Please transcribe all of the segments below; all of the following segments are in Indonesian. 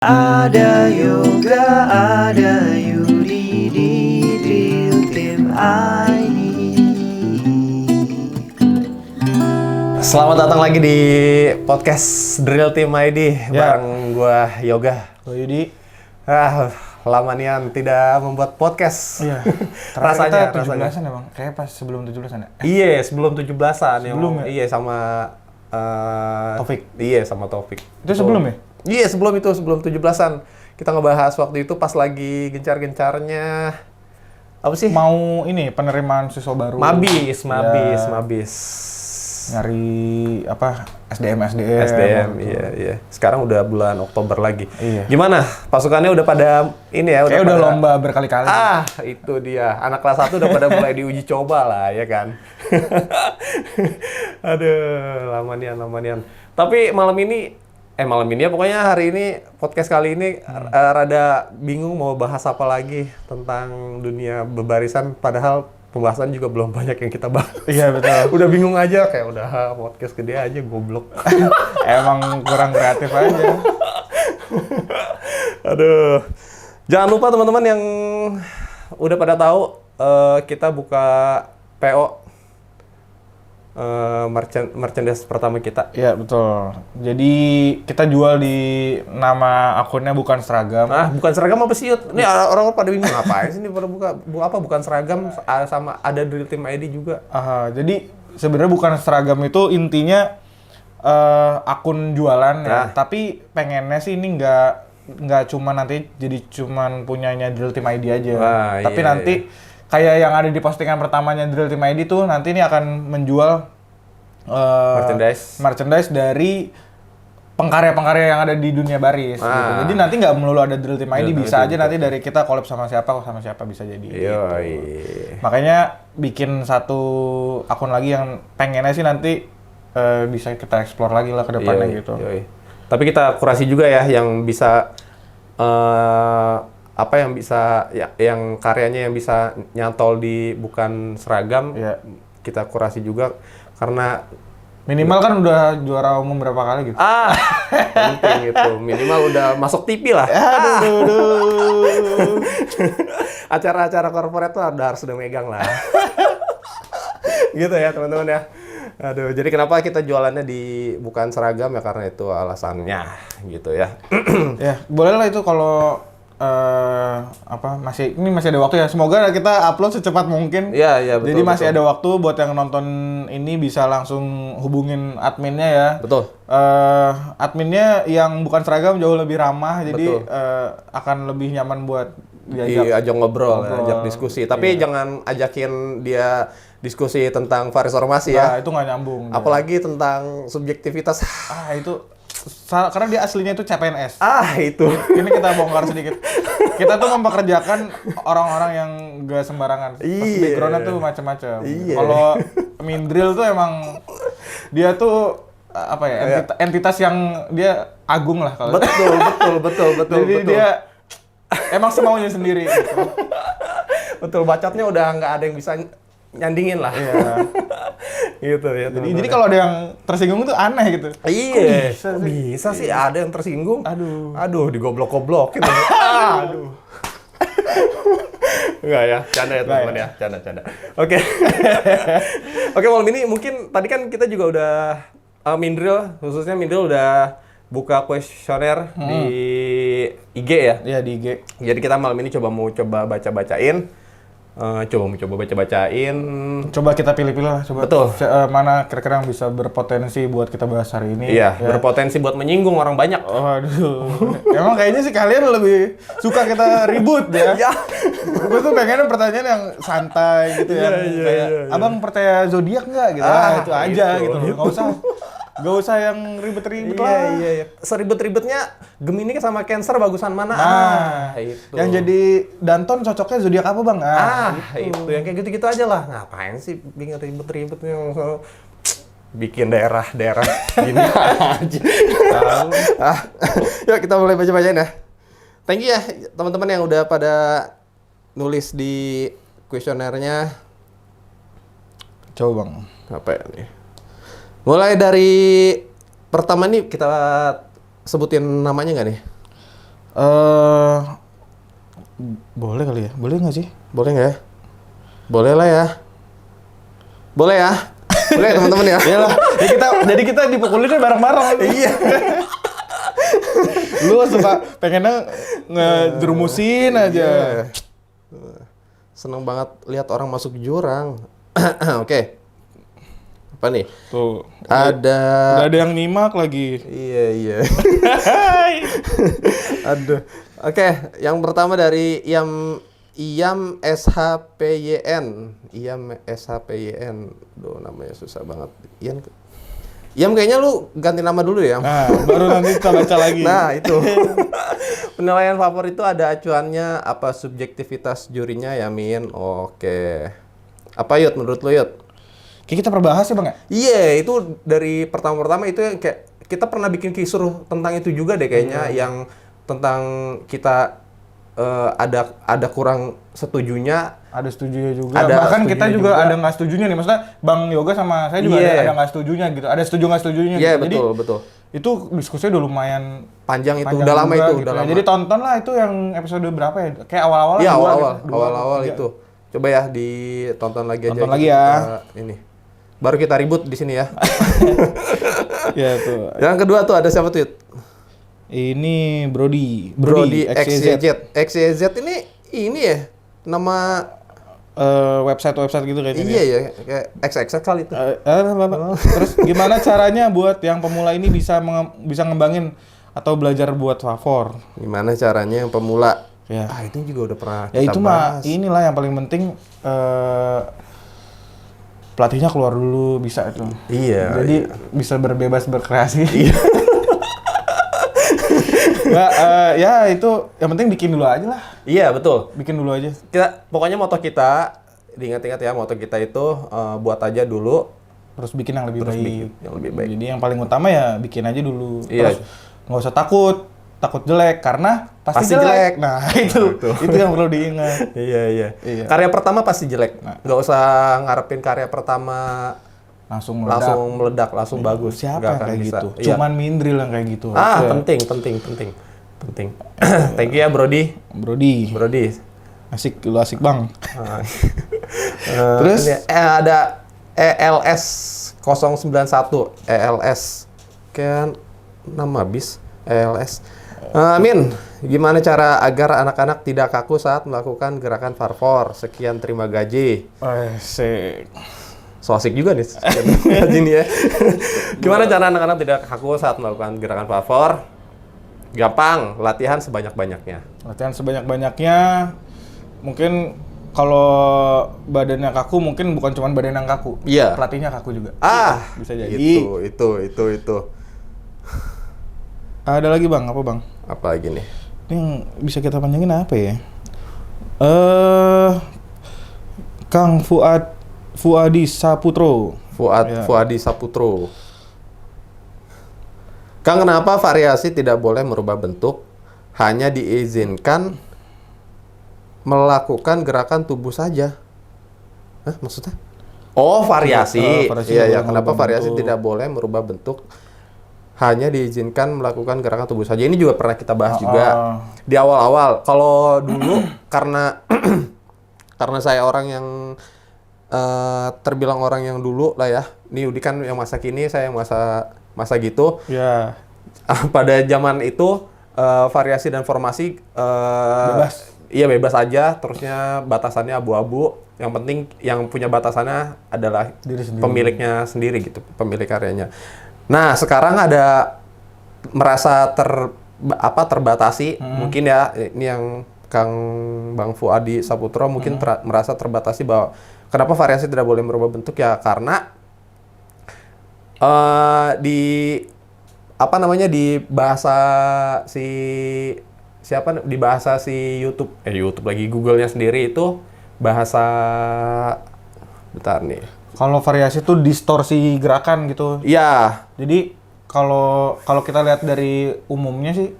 Ada yoga, ada Yudi di Drill Team ID. Selamat datang lagi di podcast Drill Team ID bareng gua Yoga. Gua Yudi. Lama nian tidak membuat podcast. Iya. Rasanya kita 17-an ya, Bang. Kayak pas sebelum 17-an ya. Iya, sebelum 17-an Sebelum ya? Iya, sama Taufik. Iya, sama Taufik. Itu sebelum ya? Iya, sebelum 17-an. Kita ngebahas waktu itu pas lagi gencar-gencarnya apa sih? Mau ini penerimaan siswa baru. Mabis. Nyari apa? SDM. SDM, iya. Sekarang udah bulan Oktober lagi. Iya. Gimana? Pasukannya udah pada ini ya? Kayak udah lomba berkali-kali. Itu dia. Anak kelas 1 udah pada mulai diuji coba lah, ya kan? Aduh, lamanian. Tapi malam ini ya, pokoknya hari ini, podcast kali ini rada bingung mau bahas apa lagi tentang dunia bebarisan, padahal pembahasan juga belum banyak yang kita bahas. Iya, betul. Udah bingung aja, kayak udah podcast gede aja, goblok. Emang kurang kreatif aja. Aduh. Jangan lupa teman-teman yang udah pada tahu, kita buka PO merchandise pertama kita. Iya, betul. Jadi kita jual di nama akunnya bukan seragam. Bukan seragam apa sih, Yud? Ini orang pada bingung ngapain sih ini pada bukan seragam, sama ada Drill Team ID juga. Jadi sebenarnya bukan seragam itu intinya akun jualan ya. Tapi pengennya sih ini nggak cuma nanti jadi cuman punyanya Drill Team ID aja. Tapi nanti kayak yang ada di postingan pertamanya Drill Team ID tuh nanti ini akan menjual merchandise dari pengkarya-pengkarya yang ada di dunia baris. Gitu. Jadi nanti nggak melulu ada Drill Team ID, bisa aja nanti dari kita collab sama siapa bisa jadi. Gitu. Makanya bikin satu akun lagi yang pengennya sih nanti bisa kita explore lagi lah ke depannya gitu. Tapi kita kurasi juga ya yang bisa yang bisa yang karyanya yang bisa nyantol di bukan seragam, kita kurasi juga karena minimal kan udah juara umum berapa kali gitu. Penting gitu, minimal udah masuk TV lah. Acara-acara korporat tuh harus udah megang lah. Gitu ya teman-teman ya. Aduh, jadi kenapa kita jualannya di bukan seragam ya, karena itu alasannya gitu ya. Ya, boleh lah itu kalau masih ada waktu ya. Semoga kita upload secepat mungkin. Iya, betul. Jadi masih ada waktu buat yang nonton ini bisa langsung hubungin adminnya ya. Betul. Adminnya yang bukan seragam jauh lebih ramah, jadi akan lebih nyaman buat diajak ngobrol, ajak diskusi. Tapi jangan ajakin dia diskusi tentang Faris Ormasi ya. Itu nggak nyambung. Apalagi tentang subjektivitas. Itu karena dia aslinya itu CPNS. Itu. Ini kita bongkar sedikit. Kita tuh mempekerjakan orang-orang yang gak sembarangan. Background-nya tuh macam-macam. Kalau Mindril tuh emang dia tuh entitas yang dia agung lah kalau. Betul. Jadi dia emang semaunya sendiri gitu. Betul, bacotnya udah nggak ada yang bisa nyandingin lah. Gitu ya. Jadi kalau ada yang tersinggung tuh aneh gitu. Kok bisa sih ada yang tersinggung? Aduh, digoblok-goblokin. Aduh. Enggak ya, canda ya teman-teman ya, canda. Oke, malam ini mungkin tadi kan kita juga udah khususnya Mindril udah buka kuesioner di IG ya? Iya, di IG. Jadi kita malam ini coba baca-bacain. Coba kita pilih-pilih lah. Betul. Mana kira-kira yang bisa berpotensi buat kita bahas hari ini. Iya, berpotensi buat menyinggung orang banyak. Emang kayaknya sih kalian lebih suka kita ribut ya. Gue tuh pengennya pertanyaan yang santai gitu ya. Kayak, abang percaya zodiak nggak gitu? Itu aja gitu loh. Gak usah yang ribet-ribet lah. Iya. Seribet-ribetnya Gemini sama Cancer bagusan mana? Itu. Yang jadi Danton cocoknya zodiak apa bang? Itu. Yang kayak gitu-gitu aja lah. Ngapain sih bikin ribet-ribetnya? Bikin daerah gini aja. Yuk kita mulai baca-bacain ya. Thank you ya teman-teman yang udah pada nulis di kuesionernya. Coba bang. Apa ya nih? Mulai dari pertama nih, kita sebutin namanya nggak nih? Boleh kali ya? Boleh nggak sih? Boleh nggak ya? Boleh lah ya. Boleh ya? Boleh ya, teman-teman ya? Iyalah, jadi kita dipukulinnya bareng-bareng. Iya. Lu suka pengennya ngejerumusin aja. Iya. Seneng banget lihat orang masuk jurang. Oke. Apa nih? Tuh. Ada. Udah ada yang nyimak lagi. Iya. Aduh. Oke, yang pertama dari Iam SHPYN. Iam SHPYN. Duh, namanya susah banget. Iam kayaknya lu ganti nama dulu ya. Nah, baru nanti kita baca lagi. Nah, itu. Penilaian favorit itu ada acuannya apa subjektivitas jurinya ya, Min? Oke. Apa Yud menurut lu, Yud? Kayak kita perbahas ya, Bang ya? Iya, itu dari pertama-pertama itu yang kayak kita pernah bikin kisruh tentang itu juga deh kayaknya yang tentang kita ada kurang setujunya, ada setujunya juga. Ada Bahkan kita setujunya juga juga. ada nggak setujunya nih. Maksudnya Bang Yoga sama saya juga ada nggak setujunya gitu. Ada setuju nggak setujunya Iya, gitu. betul, Jadi betul. itu diskusinya udah lumayan Panjang itu, panjang udah lama juga itu, gitu udah ya. lama. Jadi tonton lah itu yang episode berapa ya? Kayak awal-awal Iya, lah, awal-awal itu. Coba ya ditonton lagi aja. Tonton lagi kita, ya. Ini. Baru kita ribut di sini ya. Ya tuh. Yang kedua tuh ada siapa tuh, Yud? Ini Brody XYZ. XYZ ini ya nama website gitu kayaknya. iya ya, kayak XXX kali itu. Terus gimana caranya buat yang pemula ini bisa ngembangin atau belajar buat favor? Gimana caranya yang pemula? Ya. Itu juga udah pernah Ya kita itu bahas. mah inilah yang paling penting, pelatihnya keluar dulu bisa itu. Iya. Jadi bisa berbebas berkreasi. Iya. Ya itu yang penting bikin dulu aja lah. Iya, betul. Bikin dulu aja. Pokoknya moto kita, diingat-ingat ya, moto kita itu buat aja dulu, Terus bikin yang lebih terus baik. bikin yang lebih baik. Jadi yang paling utama ya bikin aja dulu. Iya. Terus nggak usah takut jelek karena pasti jelek. jelek. Nah itu yang perlu diingat. Iya. Iya. Karya pertama pasti jelek. Nah. Nggak usah ngarepin karya pertama Langsung meledak, langsung bagus. Siapa Nggak yang akan kayak bisa. gitu? Iya. Cuman Mindril yang kayak gitu. Ah, Ya. penting. Thank you ya, Brody. Brody, asik bang. Terus? Ini, ada ELS 091 ELS kan nama bis ELS. Min, gimana cara agar anak-anak tidak kaku saat melakukan gerakan farfor? Sekian, terima gaji. Asik. So asik juga nih sekian gaji nih ya. Gimana cara anak-anak tidak kaku saat melakukan gerakan farfor? Gampang, latihan sebanyak-banyaknya. Latihan sebanyak-banyaknya. Mungkin kalau badannya kaku, mungkin bukan cuma badan yang kaku. Iya. Pelatihnya kaku juga. Bisa jadi. Itu. Ada lagi bang, apa bang? Apa lagi nih? Ini yang bisa kita panjangin apa ya? Kang Fuadi Saputro. Ya. Fuadi Saputro. Kang, kenapa variasi tidak boleh merubah bentuk? Hanya diizinkan melakukan gerakan tubuh saja. Hah, maksudnya? Oh, variasi. Variasi Iya, boleh kenapa merubah variasi bentuk. tidak boleh merubah bentuk? Hanya diizinkan melakukan gerakan tubuh saja. Ini juga pernah kita bahas juga di awal-awal. Kalau dulu karena saya orang yang terbilang orang yang dulu lah ya. Ini Udi kan yang masa kini, saya yang masa gitu. Ya. Pada zaman itu variasi dan formasi Bebas. Iya, bebas aja. Terusnya batasannya abu-abu. Yang penting yang punya batasannya adalah Diri sendiri. pemiliknya sendiri gitu, pemilik karyanya. Nah, sekarang ada merasa terbatasi, mungkin ya, ini yang Kang Bang Fuadi Saputro mungkin merasa terbatasi bahwa kenapa variasi tidak boleh merubah bentuk ya karena di bahasa YouTube lagi Google-nya sendiri itu bahasa bentar nih. Kalau variasi itu distorsi gerakan gitu. Iya. Jadi kalau kita lihat dari umumnya sih,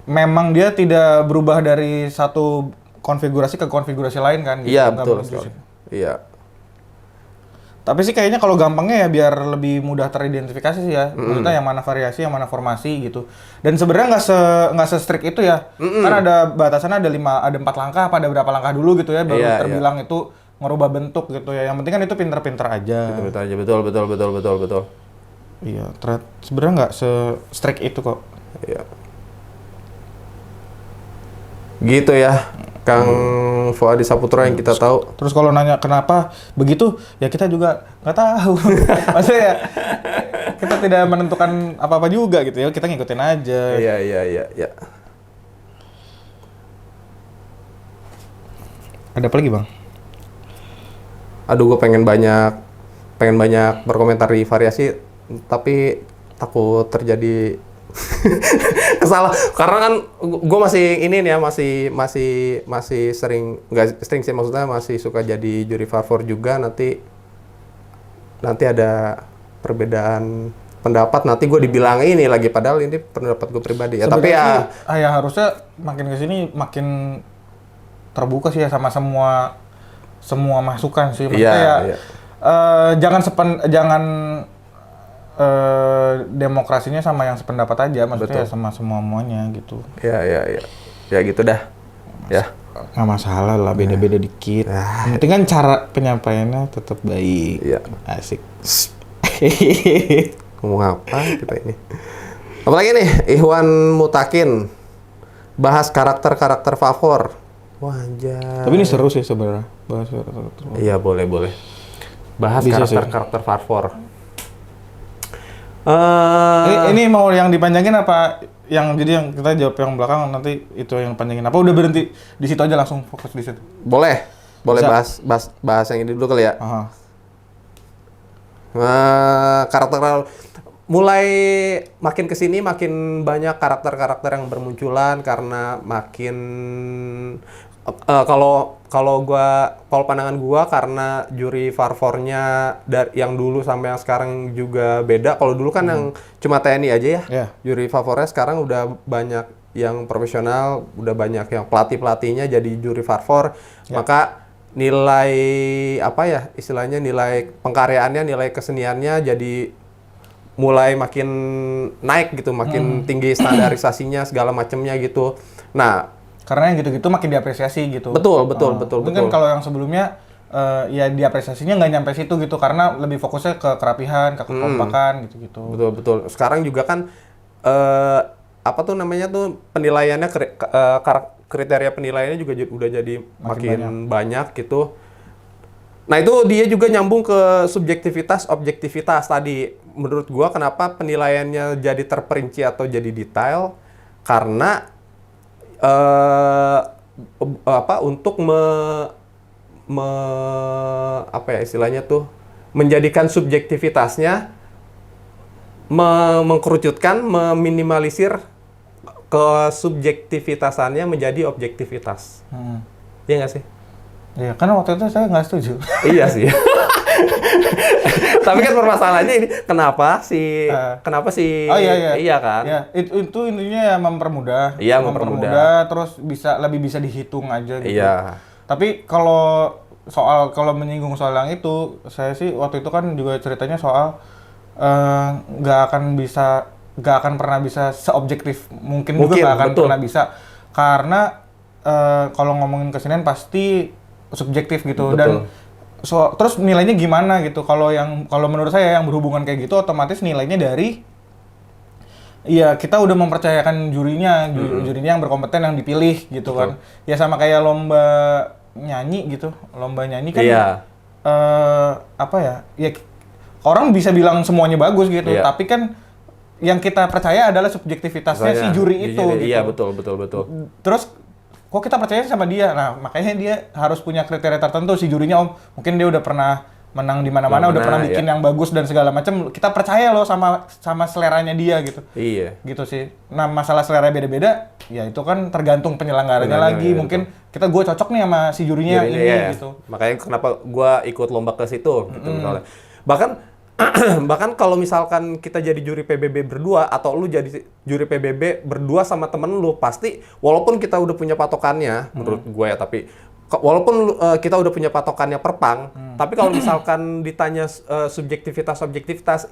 memang dia tidak berubah dari satu konfigurasi ke konfigurasi lain kan? Gitu. Iya, Nggak betul bagus sekali. sih. Iya. Tapi sih kayaknya kalau gampangnya ya biar lebih mudah teridentifikasi sih ya. Maksudnya yang mana variasi, yang mana formasi gitu. Dan sebenarnya nggak se strict itu ya. Kan ada batasannya ada 4 langkah, apa ada berapa langkah dulu gitu ya baru terbilang itu ngerubah bentuk gitu ya. Yang penting kan itu pinter-pinter aja. Pinter-pinter aja, betul. Iya, sebenarnya nggak se strict itu kok. Iya. Gitu ya. Kang Fuadi Saputra yang kita tahu. Terus kalau nanya kenapa begitu, ya kita juga nggak tahu. Maksudnya ya, kita tidak menentukan apa-apa juga gitu ya, kita ngikutin aja. Iya. Ada apa lagi Bang? Aduh, gue pengen banyak berkomentar di variasi, tapi takut terjadi kesalah karena kan gue masih ini nih ya masih sering nggak sering sih maksudnya masih suka jadi juri favor juga nanti ada perbedaan pendapat nanti gue dibilang ini lagi padahal ini pendapat gue pribadi ya. Tapi ya harusnya makin kesini makin terbuka sih ya sama semua masukan sih maksudnya jangan demokrasinya sama yang sependapat aja, maksudnya ya sama semuanya gitu. Ya gitu dah. Ya. Nggak masalah lah, beda-beda dikit. Yang penting kan cara penyampaiannya tetap baik. Iya. Asik. Ngomong apa kita ini? Apalagi nih, Ikhwan Mutakin bahas karakter favor. Wah, anjay. Tapi ini seru sih sebenarnya, bahas karakter. Iya, boleh. Bahas karakter favor. Ini mau yang dipanjangin apa yang kita jawab yang belakang nanti itu yang panjangin apa udah berhenti di situ aja langsung fokus di situ. Boleh bahas yang ini dulu kali ya. Karakter mulai makin kesini makin banyak karakter yang bermunculan karena makin kalau pandangan gua karena juri farfornya dari yang dulu sampai yang sekarang juga beda. Kalau dulu kan yang cuma TNI aja ya. Yeah. Juri favornya sekarang udah banyak yang profesional, udah banyak yang pelatihnya jadi juri farfor. Yeah. Maka nilai istilahnya nilai pengkaryaannya, nilai keseniannya jadi mulai makin naik gitu, makin tinggi standarisasinya segala macamnya gitu. Nah, karena yang gitu-gitu makin diapresiasi gitu. Betul. Mungkin kalau yang sebelumnya ya diapresiasinya nggak nyampe situ gitu karena lebih fokusnya ke kerapihan, ke kekompakan gitu-gitu. Betul. Sekarang juga kan penilaiannya kriteria penilaiannya juga udah jadi makin banyak gitu. Nah, itu dia juga nyambung ke subjektivitas, objektivitas tadi. Menurut gua kenapa penilaiannya jadi terperinci atau jadi detail karena untuk menjadikan subjektivitasnya mengkerucutkan, meminimalisir kesubjektivitasannya menjadi objektivitas. Iya nggak sih? Iya, karena waktu itu saya nggak setuju. Iya sih. Tapi kan permasalahannya ini kenapa sih? Oh iya. Iya kan? Ya, itu intinya ya mempermudah. Iya, mempermudah. Terus lebih bisa dihitung aja gitu. Iya. Tapi kalau menyinggung soal yang itu, saya sih waktu itu kan juga ceritanya soal nggak akan pernah bisa seobjektif mungkin juga nggak akan pernah bisa karena kalau ngomongin kesenian pasti subjektif gitu. Betul. Dan terus nilainya gimana gitu? Kalau menurut saya yang berhubungan kayak gitu otomatis nilainya dari ya kita udah mempercayakan jurinya yang berkompeten yang dipilih gitu. Betul. Kan. Ya sama kayak lomba nyanyi gitu. Lomba nyanyi kan ya orang bisa bilang semuanya bagus gitu, tapi kan yang kita percaya adalah subjektivitasnya si juri itu gitu. Iya, betul. Terus kok kita percaya sama dia? Nah, makanya dia harus punya kriteria tertentu si jurinya. Mungkin dia udah pernah menang di mana-mana, udah pernah bikin yang bagus dan segala macam. Kita percaya loh sama seleranya dia gitu. Iya. Gitu sih. Nah, masalah selera beda-beda, ya itu kan tergantung penyelenggaranya lagi. Mungkin gue cocok nih sama si jurinya ini gitu. Makanya kenapa gue ikut lomba ke situ gitu misalnya. Bahkan kalau misalkan kita jadi juri PBB berdua atau lu jadi juri PBB berdua sama temen lu, pasti walaupun kita udah punya patokannya menurut gue ya, tapi walaupun kita udah punya patokannya perpang, tapi kalau misalkan ditanya subjektivitas,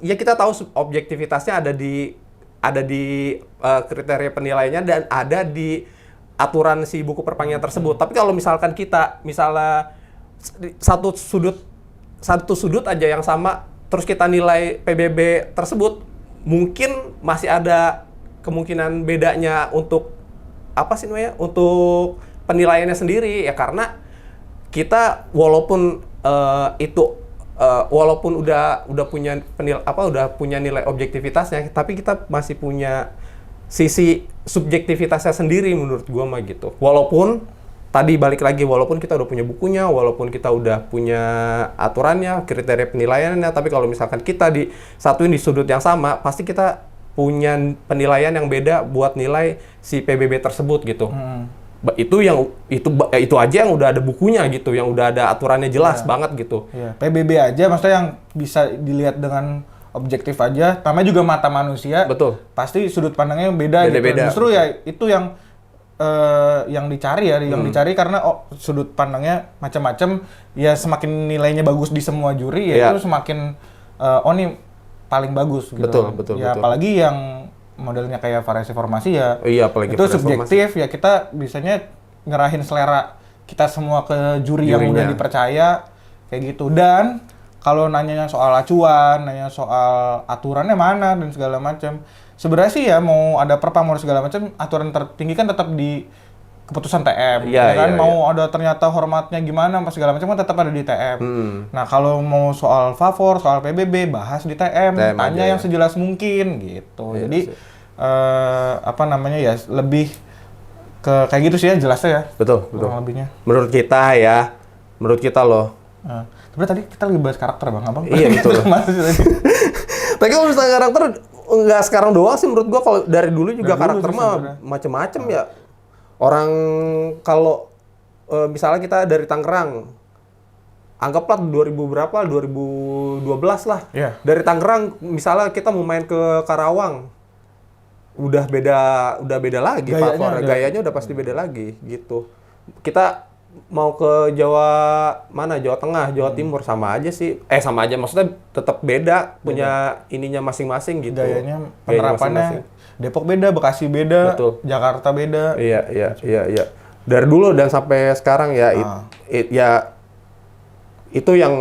ya kita tahu objektivitasnya ada di kriteria penilaiannya dan ada di aturan si buku perpangnya tersebut. Tapi kalau misalkan kita misalnya satu sudut aja yang sama, terus kita nilai PBB tersebut, mungkin masih ada kemungkinan bedanya untuk apa sih namanya? Untuk penilaiannya sendiri ya, karena kita walaupun walaupun udah punya udah punya nilai objektivitasnya, tapi kita masih punya sisi subjektivitasnya sendiri menurut gua mah gitu. Walaupun tadi balik lagi, walaupun kita udah punya bukunya, walaupun kita udah punya aturannya, kriteria penilaiannya, tapi kalau misalkan kita disatuin di sudut yang sama, pasti kita punya penilaian yang beda buat nilai si PBB tersebut gitu. Itu aja yang udah ada bukunya gitu, yang udah ada aturannya jelas banget gitu. Iya. PBB aja maksudnya yang bisa dilihat dengan objektif aja, namanya juga mata manusia. Betul. Pasti sudut pandangnya beda gitu. Justru ya itu yang dicari ya, yang dicari karena sudut pandangnya macam-macam, ya semakin nilainya bagus di semua juri ya itu semakin nih paling bagus gitu. Betul. Apalagi yang modelnya kayak variasi formasi ya. Apalagi itu subjektif ya, kita bisanya ngerahin selera kita semua ke juri yang udah dipercaya kayak gitu. Dan kalau nanya soal acuan, nanya soal aturannya mana dan segala macam, sebenarnya sih ya mau ada perpang mau segala macam, aturan tertinggi kan tetap di keputusan TM, mau ada ternyata hormatnya gimana, segala macam kan tetap ada di TM. Nah kalau mau soal favor, soal PBB, bahas di TM tanya yang sejelas mungkin gitu. Jadi lebih ke kayak gitu sih ya jelasnya ya. Betul. Lebihnya. Menurut kita loh. Tapi tadi kita lagi bahas karakter bang, abang. Iya betul. Tapi kalau misalnya karakter nggak sekarang doang sih, menurut gua kalau dari dulu juga karakter mah macem-macem ya. Orang kalau misalnya kita dari Tangerang, anggaplah 2012 lah. Yeah. Dari Tangerang misalnya kita mau main ke Karawang, udah beda lagi gayanya udah pasti beda lagi gitu. Kita mau ke Jawa Tengah, Jawa Timur sama aja sih. Sama aja maksudnya tetap beda, punya ininya masing-masing gitu. Gayanya penerapannya Depok beda, Bekasi beda, betul. Jakarta beda. Iya. Dari dulu dan sampai sekarang ya itu yang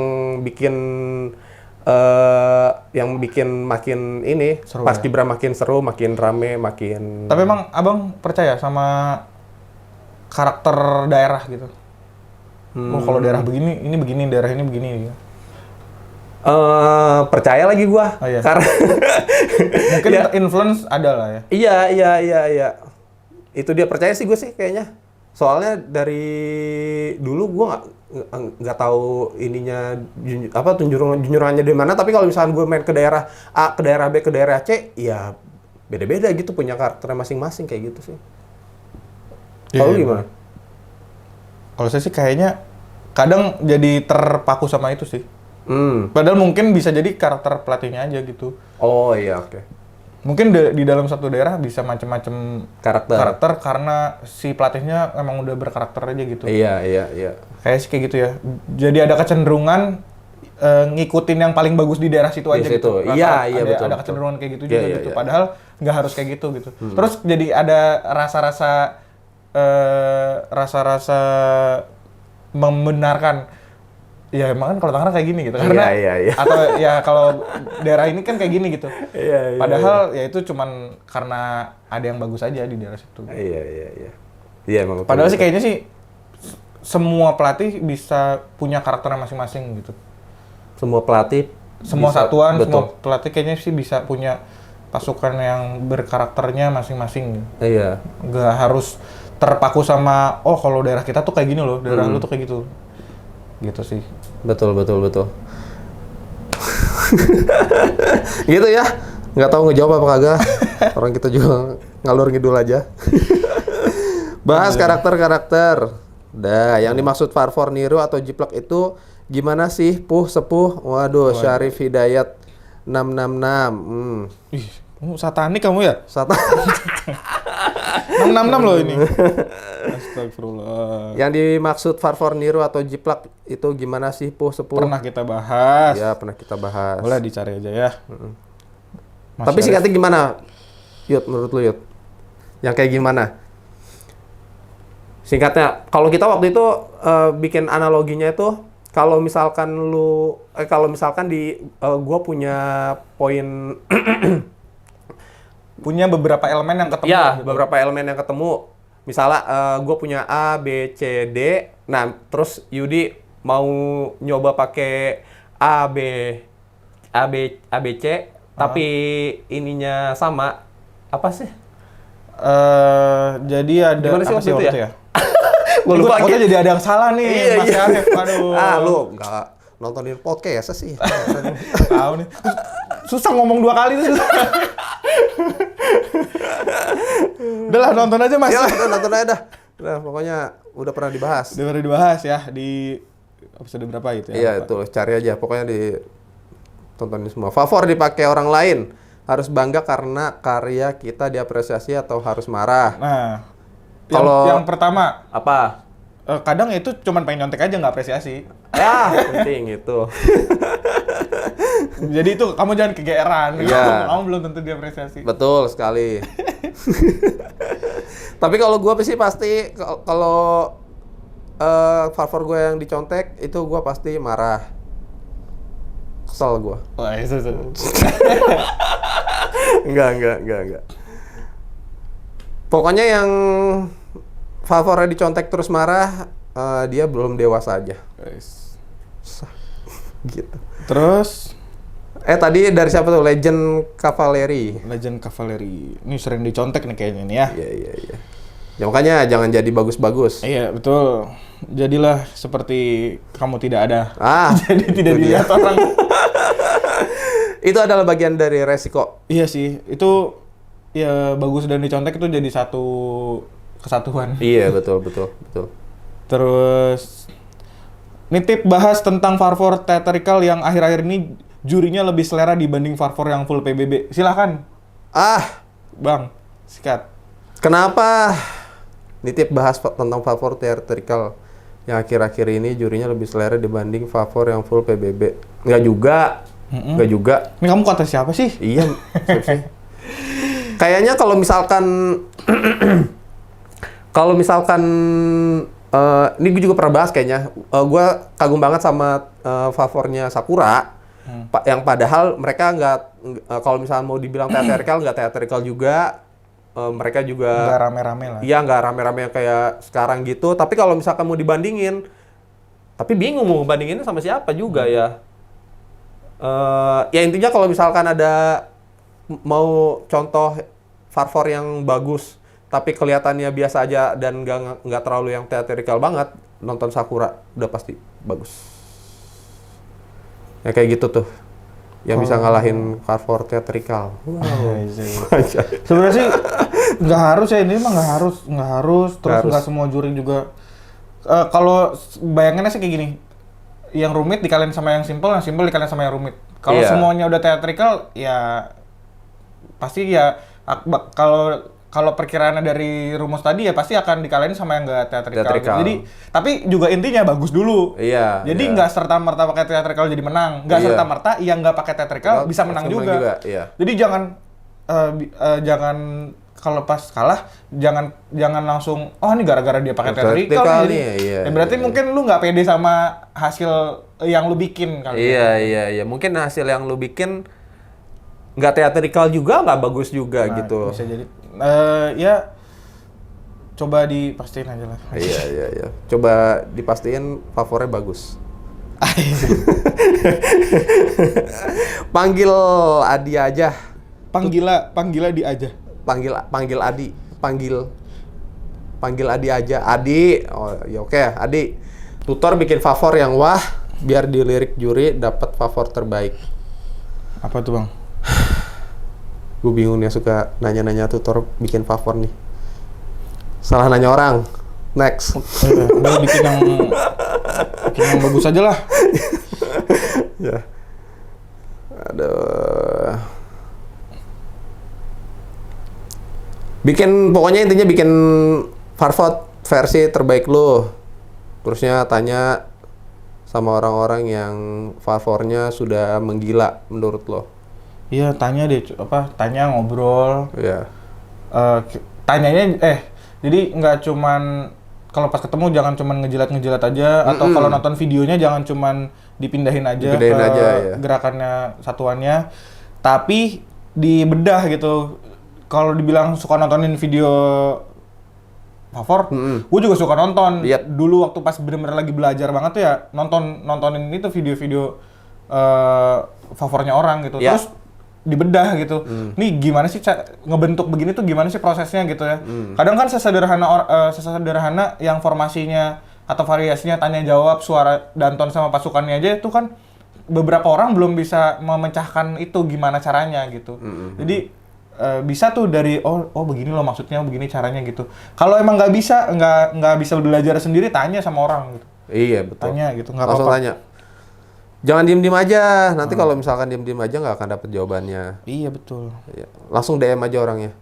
bikin makin ini seru, Paskibra makin seru, makin rame, makin. Tapi emang abang percaya sama karakter daerah gitu? Kalau daerah begini, ini begini, daerah ini begini. Gitu. Percaya lagi gua. Karena mungkin influence ada lah ya. Iya. Itu dia, percaya sih gue sih kayaknya. Soalnya dari dulu gua nggak tahu ininya junjungannya di mana, tapi kalau misalnya gue main ke daerah A, ke daerah B, ke daerah C, ya beda-beda gitu, punya karakternya masing-masing kayak gitu sih. Kalau gimana? Kalau saya sih kayaknya kadang jadi terpaku sama itu sih. Padahal mungkin bisa jadi karakter pelatihnya aja gitu. Oh iya, oke. Mungkin di dalam satu daerah bisa macam-macam karakter karena si pelatihnya emang udah berkarakter aja gitu. Iya. Kayak sih kayak gitu ya. Jadi ada kecenderungan ngikutin yang paling bagus di daerah situ aja gitu. Iya, betul. Ada kecenderungan kayak gitu juga gitu. Padahal nggak harus kayak gitu. Terus jadi ada rasa-rasa membenarkan. Ya emang kan kalau Tangerang kayak gini gitu. Karena iya. Atau ya kalau daerah ini kan kayak gini gitu. Iya. Padahal ya itu cuman karena ada yang bagus aja di daerah situ. Iya. Iya emang. Padahal sih kayaknya sih semua pelatih bisa punya karakternya masing-masing gitu. Semua pelatih, satuan, semua pelatih kayaknya sih bisa punya pasukan yang berkarakternya masing-masing. Iya. Nggak harus terpaku sama kalau daerah kita tuh kayak gini loh, daerah lu tuh kayak gitu. Gitu sih. Betul. Gitu ya. Nggak tahu ngejawab apa kagak. Orang kita juga ngalur ngidul aja. Bahas karakter-karakter. Yang dimaksud Farfor Niro atau Jiplak itu gimana sih? Sepuh. Waduh. Syarif Hidayat 666. Ih, satanik kamu ya? 666 loh ini. Astagfirullah. Yang dimaksud Farfor Niro atau Jiplak itu gimana sih, Sepuh? Pernah kita bahas. Ya, pernah kita bahas. Boleh dicari aja ya. Tapi singkatnya gimana, Yud, menurut lu, Yud? Yang kayak gimana? Singkatnya, kalau kita waktu itu bikin analoginya itu, kalau misalkan gua punya poin punya beberapa elemen yang ketemu. ya, gitu. beberapa elemen yang ketemu. Misalnya gua punya A, B, C, D. Nah, terus Yudi mau nyoba pakai A, B, C, tapi ininya sama. Apa sih? Jadi ada Gimana sih apa waktu itu ya? ya? Gua lupa. Takutnya jadi ada yang salah nih, Iya, Mas iya. Arif. Aduh. Lu nggak nontonin podcast sih. Tahu nih. Susah ngomong 2 kali tuh susah. Udah lah, nonton aja Mas. Ya udah nonton aja dah. Udah, pokoknya udah pernah dibahas. Udah pernah dibahas ya di episode berapa gitu ya? Iya, itu cari aja. Pokoknya ditontonin semua. Favor dipakai orang lain. Harus bangga karena karya kita diapresiasi atau harus marah. Nah, Kalau- yang pertama, Apa? kadang itu cuman pengen nyontek aja nggak apresiasi. Ya, penting itu. Jadi itu kamu jangan kegeeran. Iya. Kamu belum tentu diapresiasi. Betul sekali. Tapi kalau gue sih pasti kalau favor gue yang dicontek itu gue pasti marah. Kesel gue. Wah, itu. Enggak. Pokoknya yang favornya dicontek terus marah, dia belum dewasa aja. Gitu. Terus Tadi dari siapa tuh? Legend Cavalry. Legend Cavalry. Ini sering dicontek nih kayaknya nih ya. Iya. Ya makanya jangan jadi bagus-bagus. Iya, betul. Jadilah seperti kamu tidak ada. Jadi itu tidak dia. dilihat orang. Itu adalah bagian dari resiko. Iya sih, itu ya bagus dan dicontek itu jadi satu kesatuan. Iya, betul. Terus nitip bahas tentang Farfor Theatrical yang akhir-akhir ini jurinya lebih selera dibanding Farfor yang full PBB. Silahkan, Bang, sikat. Kenapa nitip bahas tentang Favor Theatrical yang akhir-akhir ini jurinya lebih selera dibanding Favor yang full PBB? Enggak juga. Ini kamu kata siapa sih? Iya. Kayaknya kalau misalkan ini gue juga pernah bahas kayaknya. Gue kagum banget sama favornya Sakura. Yang padahal mereka nggak, kalau misalnya mau dibilang teatrikal juga. Mereka juga Nggak rame-rame lah. Iya, nggak rame-rame kayak sekarang gitu. Tapi kalau misalkan mau dibandingin, tapi bingung mau bandinginnya sama siapa juga ya. Ya intinya kalau misalkan ada mau contoh Farfor yang bagus, tapi kelihatannya biasa aja dan nggak terlalu yang teatrikal banget, nonton Sakura udah pasti bagus. Ya kayak gitu tuh. Yang bisa ngalahin Farfor teatrikal. Wow. Sebenarnya sih nggak harus ya, ini mah nggak harus. Terus nggak semua juri juga. Kalau bayangannya sih kayak gini, yang rumit dikalahin sama yang simple dikalahin sama yang rumit. Kalau semuanya udah teatrikal, ya pasti ya kalau perkiraannya dari rumus tadi ya pasti akan dikalahin sama yang nggak teatrikal. Jadi tapi juga intinya bagus dulu. Iya. Jadi nggak serta-merta pakai teatrikal jadi menang. Nggak serta-merta yang nggak pakai teatrikal bisa menang juga. Iya. Jadi jangan kalau pas kalah jangan langsung ini gara-gara dia pakai teatrikal nih. Iya, Berarti mungkin lu nggak pede sama hasil yang lu bikin kali. Iya. Mungkin hasil yang lu bikin nggak teatrikal juga, nggak bagus juga gitu. Bisa jadi. Ya coba dipastiin aja lah. Iya. Coba dipastiin favornya bagus. Panggil Adi aja. Panggil Adi aja. Panggil Adi. Panggil Adi aja. Adi. Oh, ya oke, Adi. Tutor bikin favor yang wah, biar dilirik juri dapat favor terbaik. Apa tuh, Bang? Gue bingung ya, suka nanya-nanya tutor bikin favor nih. Salah nanya orang. Next. Udah bikin yang bagus aja lah. Ya. Aduh. Pokoknya intinya bikin Farfod versi terbaik lo. Terusnya tanya sama orang-orang yang Farfornya sudah menggila menurut lo. Iya, tanya deh, tanya ngobrol. Iya. Tanyanya, jadi nggak cuman kalau pas ketemu jangan cuman ngejilat aja, atau kalau nonton videonya jangan cuman dipindahin aja ya. Gerakannya, satuannya, tapi dibedah gitu. Kalau dibilang suka nontonin video Fafor, gue juga suka nonton. Yep. Dulu waktu pas bener-bener lagi belajar banget tuh ya, nontonin itu video-video Favornya orang gitu. Yeah. Terus dibedah gitu. Nih gimana sih ngebentuk begini tuh gimana sih prosesnya gitu ya. Kadang kan sesederhana yang formasinya atau variasinya tanya jawab, suara Danton sama pasukannya aja itu kan beberapa orang belum bisa memecahkan itu gimana caranya gitu. Jadi bisa tuh dari oh begini loh maksudnya, begini caranya gitu. Kalau emang nggak bisa belajar sendiri, tanya sama orang gitu. Iya betul. Tanya gitu, nggak langsung apa-apa. tanya. Jangan diem-diem aja. Nanti kalau misalkan diem-diem aja nggak akan dapet jawabannya. Iya betul. Iya. Langsung DM aja orangnya.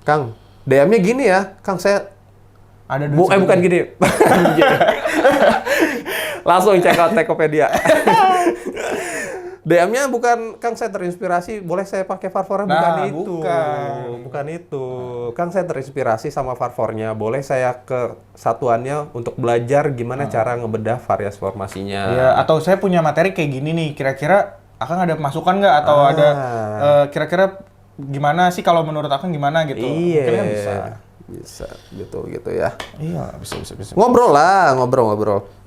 Kang, DM-nya gini ya. Kang saya Ada bukan gini. Langsung check out Tokopedia. DM-nya bukan, Kang saya terinspirasi, boleh saya pakai Farfornya? Bukan itu. Bukan itu. Kang saya terinspirasi sama Farfornya, boleh saya ke satuannya untuk belajar gimana cara ngebedah varias formasinya. Iya, atau saya punya materi kayak gini nih, kira-kira Akang ada masukan nggak? Atau ada kira-kira gimana sih kalau menurut Akang gimana gitu? Iya. Mungkin kan Bisa, gitu ya. Iya, bisa. Ngobrol lah.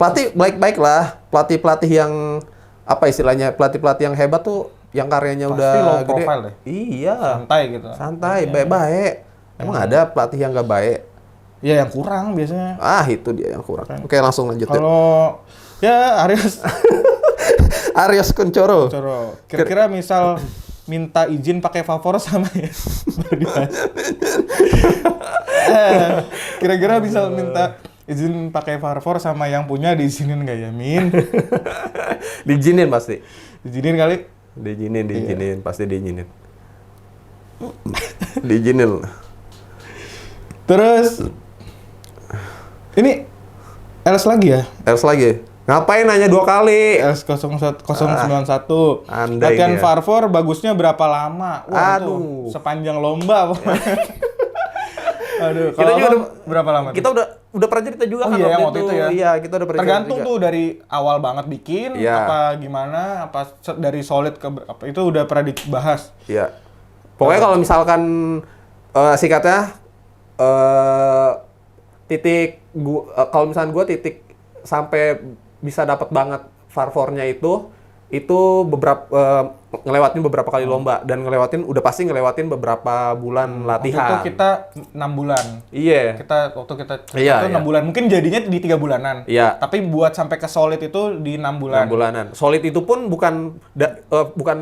Pelatih baik-baik lah. Pelatih yang apa istilahnya, pelatih yang hebat tuh yang karyanya pasti udah low gede. profile deh. Iya. Santai, Baik-baik. Emang ada pelatih yang nggak baik? Iya, yang kurang biasanya. Itu dia yang kurang. Oke, langsung lanjut. Kalau ya Aries Kuncoro. Kira-kira misal minta izin pakai Favor sama ya. Kira-kira misal minta izin pakai Favor sama yang punya, diizinin nggak ya, Min? Diizinin pasti. Diizinin kali? Diizinin, pasti diizinin. Diizinin. Terus ini Els lagi ya? Els lagi. Ngapain nanya 2 kali? Els 091. Andai Latihan dia. Farfor bagusnya berapa lama? Wah, Aduh. itu sepanjang lomba pokoknya. Aduh, Kita juga berapa lama? Kita udah pernah cerita juga kan yang waktu itu ya. Iya, kita udah pernah cerita Tergantung juga. tuh dari awal banget bikin, apa gimana, dari solid ke apa, itu udah pernah dibahas. Iya. Pokoknya kalau misalkan singkatnya kalau misalkan gue titik sampai bisa dapat banget Farfornya itu beberapa ngelewatin beberapa kali lomba, dan udah pasti ngelewatin beberapa bulan latihan. Waktu itu kita 6 bulan. Iya. Waktu kita Iya, 6 bulan. Mungkin jadinya di 3 bulanan. Iya. Tapi buat sampai ke solid itu di 6 bulan. 6 bulanan. Solid itu pun bukan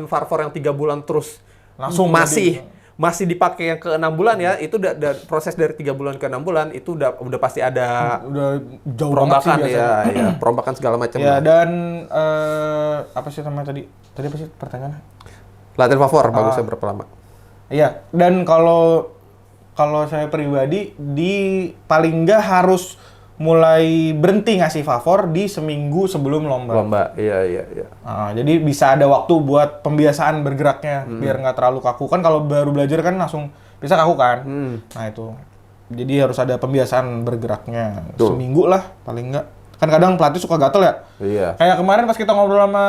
Farfor yang 3 bulan terus Langsung masih dipakai yang ke 6 bulan ya. Itu proses dari 3 bulan ke 6 bulan itu udah pasti ada udah jauh perombakan banget sih biasanya. ya, perombakan segala macam. Ya, dan apa sih namanya tadi? Tadi apa sih pertanyaannya? Latihan Favor bagusnya berapa lama? Iya, dan kalau saya pribadi paling nggak harus mulai berhenti ngasih favor di seminggu sebelum lomba. Iya. Jadi bisa ada waktu buat pembiasaan bergeraknya biar nggak terlalu kaku. Kan kalau baru belajar kan langsung bisa kaku kan. Nah itu. Jadi harus ada pembiasaan bergeraknya. Tuh. Seminggu lah paling nggak. Kan kadang pelatih suka gatel ya. Iya. Kayak kemarin pas kita ngobrol sama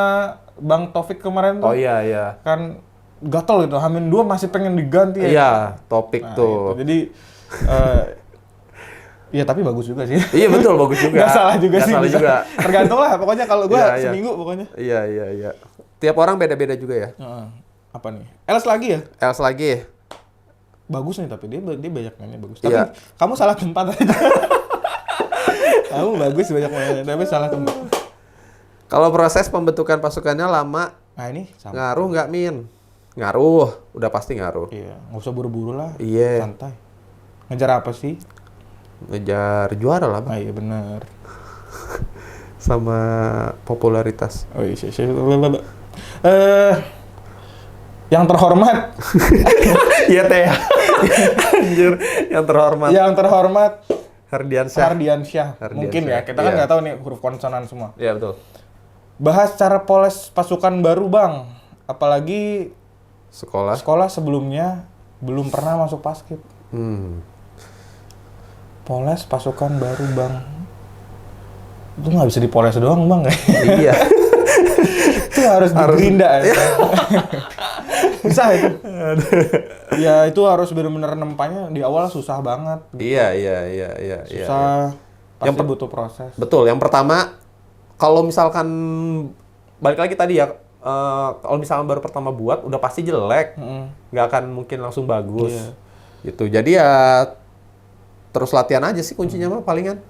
Bang Taufik kemarin tuh. Oh iya. Kan gatel gitu. H-2 masih pengen diganti ya. Iya, topik tuh. Itu. Jadi iya, tapi bagus juga sih. Iya betul, bagus juga. Gak salah juga Gak sih. salah juga. Tergantung lah, pokoknya kalau gue Iya. seminggu pokoknya. Iya. Tiap orang beda-beda juga ya. Apa nih? Els lagi ya? Els lagi. Bagus nih, tapi dia banyak mainnya bagus. Iya. Tapi kamu salah tempat aja. Kamu bagus banyak mainnya, tapi salah tempat. Kalau proses pembentukan pasukannya lama, Nah ini sama. ngaruh nggak, Min? Ngaruh, udah pasti ngaruh. Iya, nggak usah buru-buru lah. Iya. Santai. Ngejar apa sih? Ngejar juara lah, Bang. Ah iya benar. Sama popularitas. Oh iya, yang terhormat. Iya teh. Anjir, yang terhormat. Yang terhormat Hardiansyah. Mungkin ya, kita kan Iya. nggak tahu nih huruf konsonan semua. Iya, betul. Bahas cara poles pasukan baru, Bang. Apalagi Sekolah. sebelumnya belum pernah masuk paskib. Poles pasukan baru, Bang. Itu nggak bisa dipoles doang, Bang. Iya. Itu harus digerinda ya. Bisa itu. Ya itu harus benar-benar nempanya di awal susah banget. Iya. Susah. Pasti butuh proses. Betul. Yang pertama, kalau misalkan balik lagi tadi ya, kalau misalkan baru pertama buat, udah pasti jelek, nggak akan mungkin langsung bagus. Iya. Gitu. Jadi ya terus latihan aja sih kuncinya mah palingan.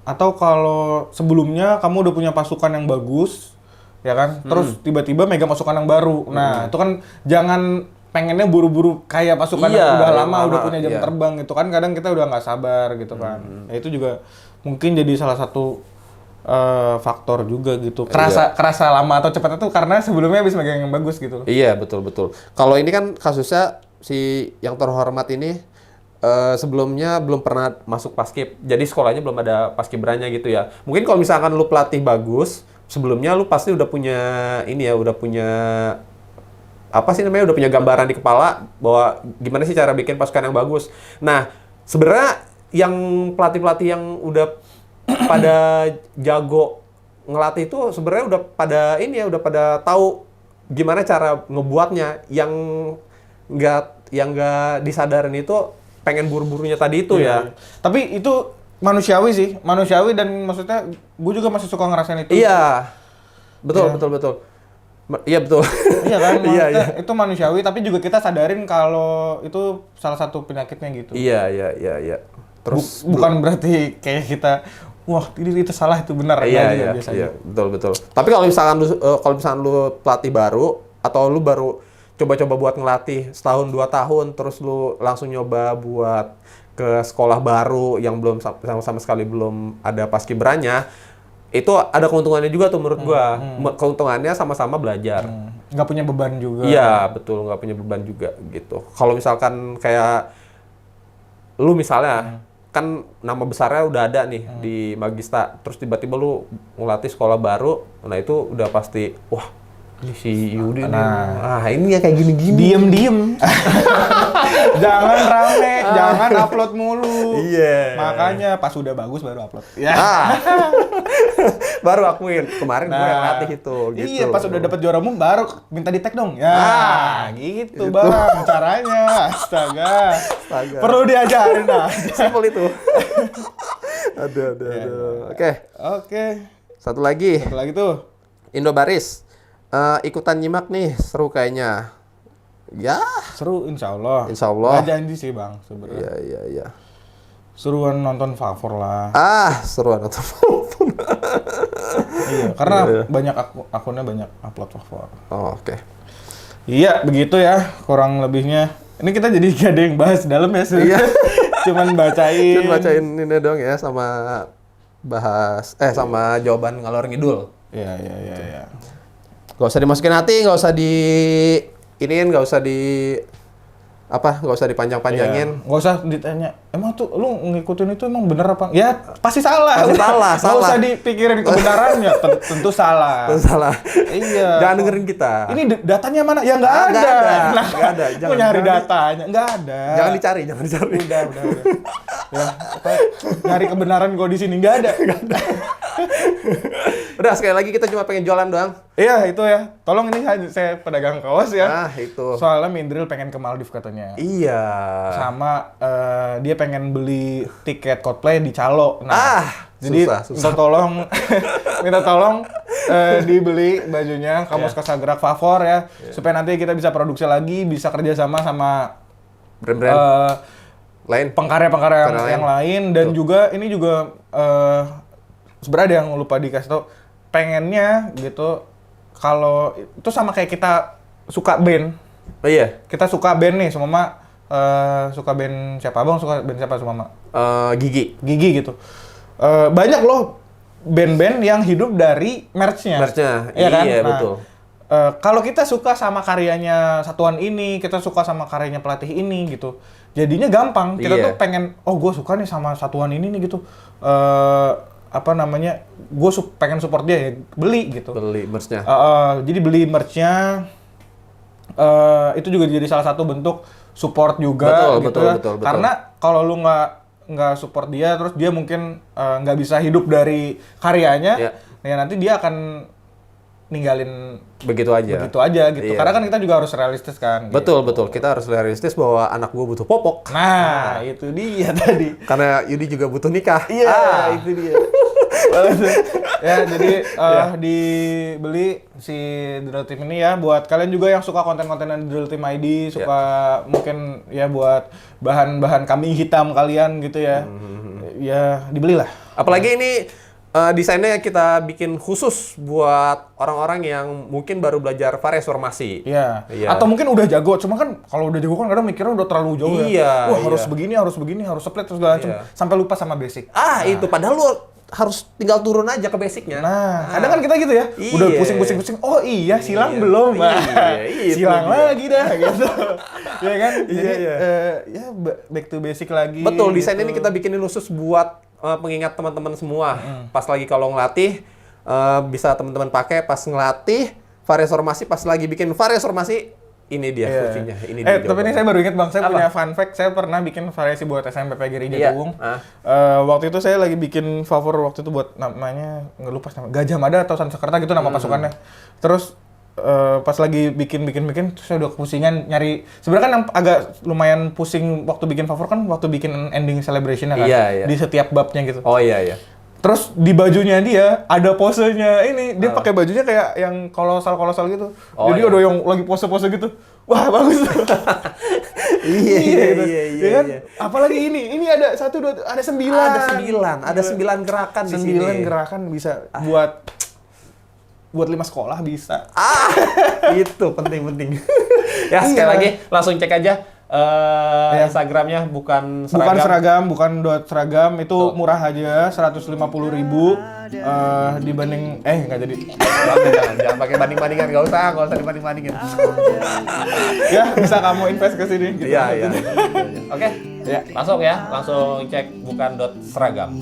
Atau kalau sebelumnya kamu udah punya pasukan yang bagus, ya kan? Terus tiba-tiba megang pasukan yang baru. Nah, itu kan jangan pengennya buru-buru kayak pasukan yang udah lama, udah punya jam terbang gitu kan. Kadang kita udah nggak sabar gitu kan. Nah, itu juga mungkin jadi salah satu faktor juga gitu. Kerasa lama atau cepat itu karena sebelumnya habis megang yang bagus gitu. Iya, betul. Kalau ini kan kasusnya si yang terhormat ini sebelumnya belum pernah masuk paskib. Jadi sekolahnya belum ada paskibrannya gitu ya. Mungkin kalau misalkan lu pelatih bagus, sebelumnya lu pasti udah punya ini ya, udah punya apa sih namanya, udah punya gambaran di kepala bahwa gimana sih cara bikin pasukan yang bagus. Nah, sebenarnya yang pelatih-pelatih yang udah pada jago ngelatih itu sebenarnya udah pada ini ya, udah pada tahu gimana cara ngebuatnya. Yang nggak disadarin itu pengen buru-burunya tadi itu ya. Tapi itu manusiawi sih, dan maksudnya gue juga masih suka ngerasain itu. Iya, betul. Iya betul. Iya kan, Iya. itu manusiawi, tapi juga kita sadarin kalau itu salah satu penyakitnya gitu. Iya. Terus bukan berarti kayak kita, wah itu salah itu benar. Iya, biasanya. betul. Tapi kalau misalkan lu pelatih baru atau lu baru coba-coba buat ngelatih setahun 2 tahun, terus lu langsung nyoba buat ke sekolah baru yang belum sama sekali belum ada paskibrannya, itu ada keuntungannya juga tuh menurut gua. Keuntungannya sama-sama belajar. Nggak punya beban juga. Iya, betul, nggak punya beban juga gitu. Kalau misalkan kayak lu misalnya kan nama besarnya udah ada nih di Magista, terus tiba-tiba lu ngelatih sekolah baru, nah itu udah pasti wah, ini si Yudi ini ya kayak gini-gini. Diem. Jangan rame, jangan upload mulu. Iya. Makanya pas udah bagus baru upload. Ya. Baru akuin kemarin gue yang latih itu gitu. Iya, pas udah dapet juara umum baru minta di tag dong. Ya, gitu Bang caranya. Astaga. Perlu diajarin Simpel itu. Aduh. Oke. Satu lagi tuh. Indobaris. Ikutan nyimak nih, seru kayaknya. Ya, seru insya Allah. Nggak janji sih Bang sebenarnya. Iya. Seruan nonton Favor lah. Seruan nonton Favor. Iya, karena banyak akunnya banyak upload Favor. Oh, oke. Iya, begitu ya kurang lebihnya. Ini kita jadi gak ada yang bahas dalam ya sih. Iya. Cuman bacain ini dong ya sama sama jawaban ngalor ngidul. Iya. Gak usah dimasukin hati, gak usah nggak usah dipanjang-panjangin. Nggak usah ditanya, emang tuh lu ngikutin itu emang bener apa? Ya pasti salah. Salah. Nggak usah dipikirin kebenarannya, tentu salah. Iya. Jangan dengerin kita. Ini datanya mana? Ya nggak ada. Nggak ada. Mau nyari datanya, nggak ada. Jangan dicari. Udah. Ya, nyari kebenaran gua di sini nggak ada. Udah, sekali lagi kita cuma pengen jualan doang. Iya, itu ya. Tolong ini saya pedagang kaos ya. Itu. Soalnya Mindril pengen ke Maldives katanya. Iya. Sama dia pengen beli tiket Coldplay di Calo. Jadi susah. minta tolong dibeli bajunya Kamus Kasagrak Favor ya. Supaya nanti kita bisa produksi lagi, bisa kerjasama sama brand-brand lain, pengkarya-pengkarya yang lain. Dan juga ini juga sebenarnya ada yang lupa dikasih tau, pengennya gitu kalau itu sama kayak kita suka band. Oh iya. Kita suka band nih, semua suka band siapa? Abang suka band siapa semua? Gigi gitu. Banyak loh band-band yang hidup dari merch-nya. Iya kan? Iya, betul. Kalau kita suka sama karyanya satuan ini, kita suka sama karyanya pelatih ini gitu. jadinya gampang. Kita Iya. tuh pengen, oh gue suka nih sama satuan ini nih gitu. Apa namanya? Gue pengen support dia ya, beli gitu. Beli merch-nya. Jadi beli merch-nya itu juga jadi salah satu bentuk support juga gitu ya. Betul. Karena kalau lu nggak support dia, terus dia mungkin nggak bisa hidup dari karyanya, ya nanti dia akan ninggalin begitu aja gitu. Iya. Karena kan kita juga harus realistis kan. Betul. Kita harus realistis bahwa anak gua butuh popok. Nah, itu dia tadi. Karena Yudi juga butuh nikah. Iya, itu dia. Ya, jadi dibeli si Drill Team ini ya buat kalian juga yang suka konten-kontenan Drill Team ID, suka mungkin ya buat bahan-bahan kambing hitam kalian gitu ya. Ya, dibelilah. Apalagi ini desainnya kita bikin khusus buat orang-orang yang mungkin baru belajar variasi formasi. Iya. Atau mungkin udah jago, cuma kan kalau udah jago kan kadang mikirnya udah terlalu jauh ya. Wah, harus begini, harus split terus segala macam sampai lupa sama basic. Itu padahal lu harus tinggal turun aja ke basicnya. Kadang kan kita gitu ya. Udah pusing-pusing. Oh iya, silang belum. Silang lagi dah gitu. Ya kan? Jadi ya back to basic lagi. Betul, desain gitu. ini kita bikinin khusus buat pengingat teman-teman semua. Pas lagi kalau ngelatih bisa teman-teman pakai pas ngelatih variasi formasi, pas lagi bikin variasi formasi, ini dia fungsinya. Ini dia tapi ini saya baru ingat Bang, saya Apa? punya fun fact, saya pernah bikin variasi buat SMPP Giri Iya. Jatiwung. Waktu itu saya lagi bikin favor waktu itu buat namanya, nggak lupa nama, Gajah Mada atau Sansekerta gitu nama pasukannya. Terus pas lagi bikin terus saya udah kepusingan nyari. Sebenarnya kan yang agak lumayan pusing waktu bikin favor kan waktu bikin ending celebration kan. Iya. Di setiap babnya gitu. Oh iya. Terus di bajunya dia ada posenya ini, dia pakai bajunya kayak yang kolosal gitu. Jadi ada yang lagi pose-pose gitu. Wah, bagus. Iya kan? Apalagi ini ada 1 2 ada 9. Ada 9 gerakan di sini. 9 gerakan bisa buat 5 sekolah bisa. Itu penting. Ya, sekali lagi langsung cek aja Instagramnya bukan seragam. Bukan seragam, itu murah aja 150.000 dibanding nggak jadi. Jangan pakai banding-bandingan, nggak usah dibanding-bandingin. Ya, bisa kamu invest ke sini gitu. Iya. Oke. Langsung cek bukan seragam.